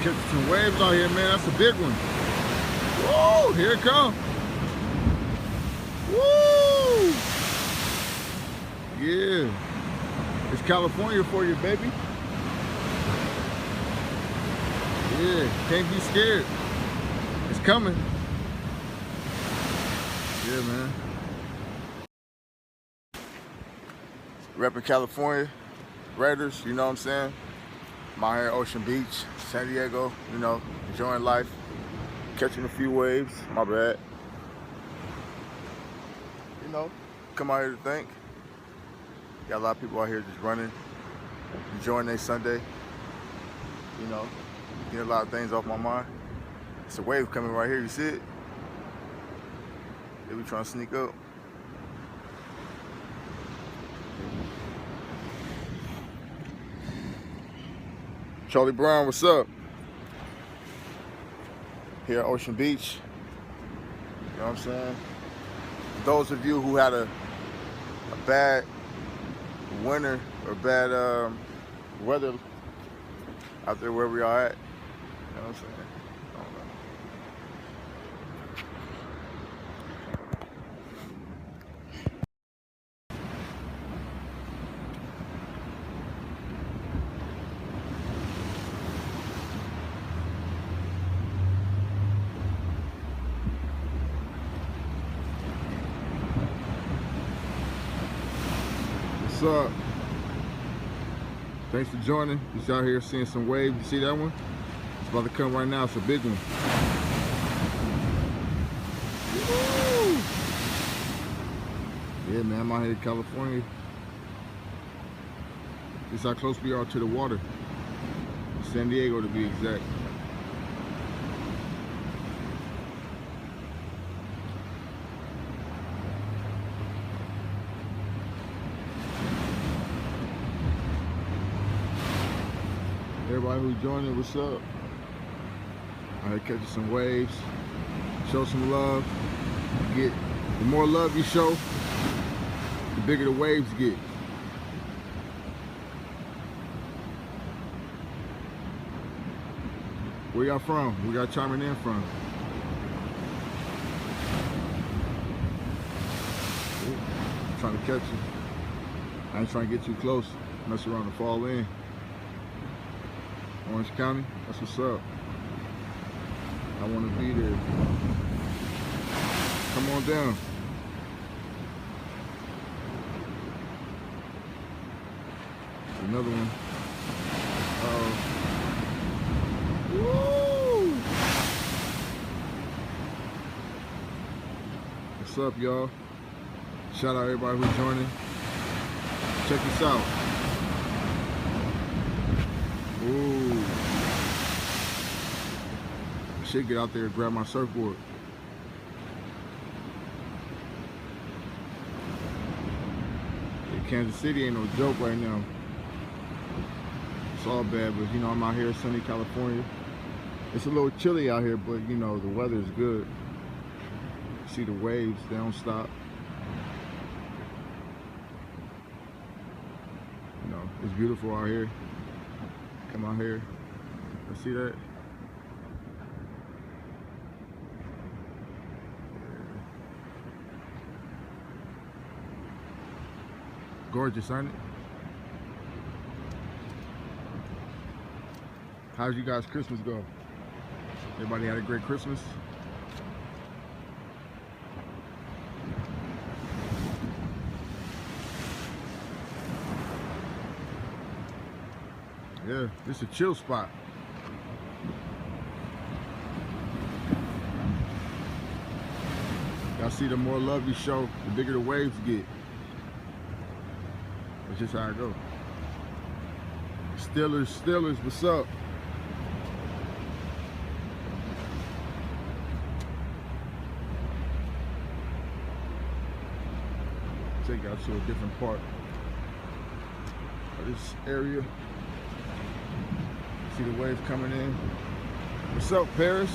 Catching some waves out here, man. That's a big one. Woo! Here it comes. Woo! Yeah. It's California for you, baby. Yeah, can't be scared. It's coming. Yeah, man. Repping California, Raiders, you know what I'm saying? I'm out here at Ocean Beach, San Diego, you know, enjoying life. Catching a few waves, my bad. You know, come out here to think. Got a lot of people out here just running, enjoying their Sunday. You know, getting a lot of things off my mind. It's a wave coming right here, you see it? They be trying to sneak up. Charlie Brown, what's up? Here at Ocean Beach. You know what I'm saying? Those of you who had a bad winter or bad weather out there where we are at, you know what I'm saying? I don't know. What's up? Thanks for joining. Just out here seeing some waves. You see that one? It's about to come right now. It's a big one. Woo! Yeah, man, I'm out here in California. This is how close we are to the water. San Diego to be exact. Everybody who's joining, what's up? Out here catching some waves. Show some love. The more love you show, the bigger the waves get. Where y'all from? Where y'all chiming in from? I'm trying to catch you. I ain't trying to get too close. Mess around and fall in. Orange County, that's what's up. I want to be there. Come on down. Another one. Woo! What's up, y'all? Shout out everybody who's joining. Check this out. Ooh. I should get out there and grab my surfboard. Yeah, Kansas City ain't no joke right now. It's all bad, but you know, I'm out here in sunny California. It's a little chilly out here, but you know, the weather is good. See the waves, they don't stop. You know, it's beautiful out here. Come out here. You see that? Gorgeous, aren't it? How's you guys' Christmas go? Everybody had a great Christmas? Yeah, this is a chill spot. Y'all see, the more love you show, the bigger the waves get. That's just how it goes. Steelers, what's up? Take y'all to a different part of this area. See the waves coming in. What's up, Paris?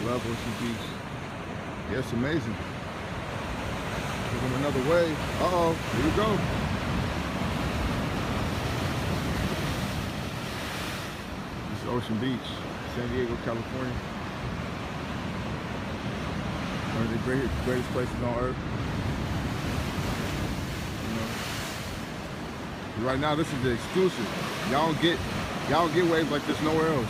Love Ocean Beach. Yeah, it's amazing. Give them another wave. Uh-oh, here we go. Ocean Beach, San Diego, California. One of the greatest places on earth. You know, right now this is the exclusive. Y'all don't get waves like this nowhere else.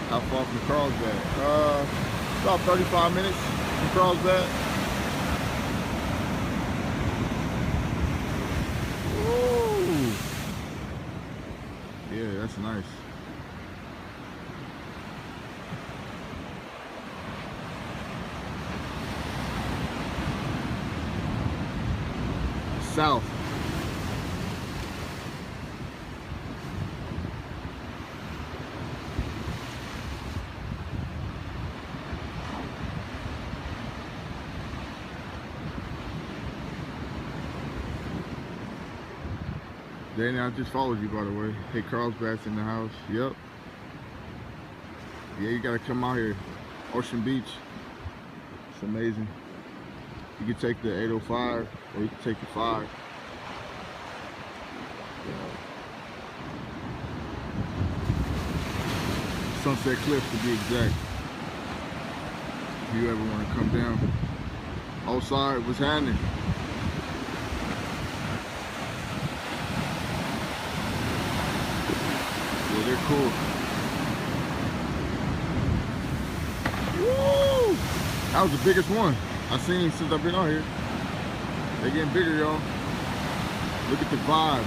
How far from Carlsbad? About 35 minutes from Carlsbad. Ooh. Yeah, that's nice. South. Danny, I just followed you, by the way. Hey, Carlsbad's in the house. Yep. Yeah, you gotta come out here. Ocean Beach. It's amazing. You can take the 805 or you can take the 5. Sunset Cliff to be exact. If you ever want to come down. Outside, what's happening? Yeah, they're cool. Woo! That was the biggest one I've seen since I've been out here. They're getting bigger, y'all. Look at the vibes.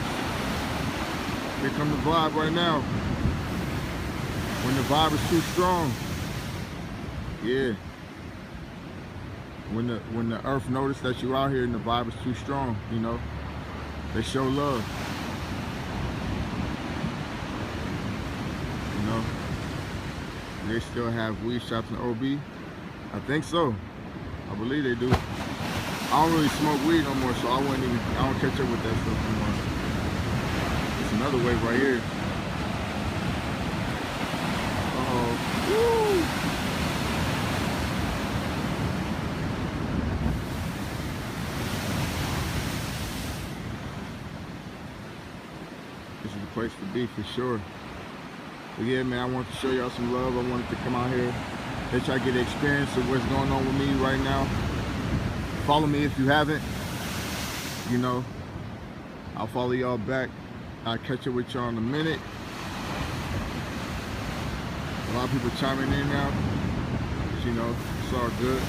Here come the vibe right now. When the vibe is too strong. Yeah. When the earth notice that you're out here and the vibe is too strong, you know, they show love. You know, they still have weed shops in OB. I think so. I believe they do. I don't really smoke weed no more, so I don't catch up with that stuff anymore. It's another wave right here. Uh-oh. Woo! This is the place to be for sure. But yeah, man, I wanted to show y'all some love. I wanted to come out here, let y'all get the experience of what's going on with me right now. Follow me if you haven't. You know, I'll follow y'all back. I'll catch up with y'all in a minute. A lot of people chiming in now, but you know, it's all good.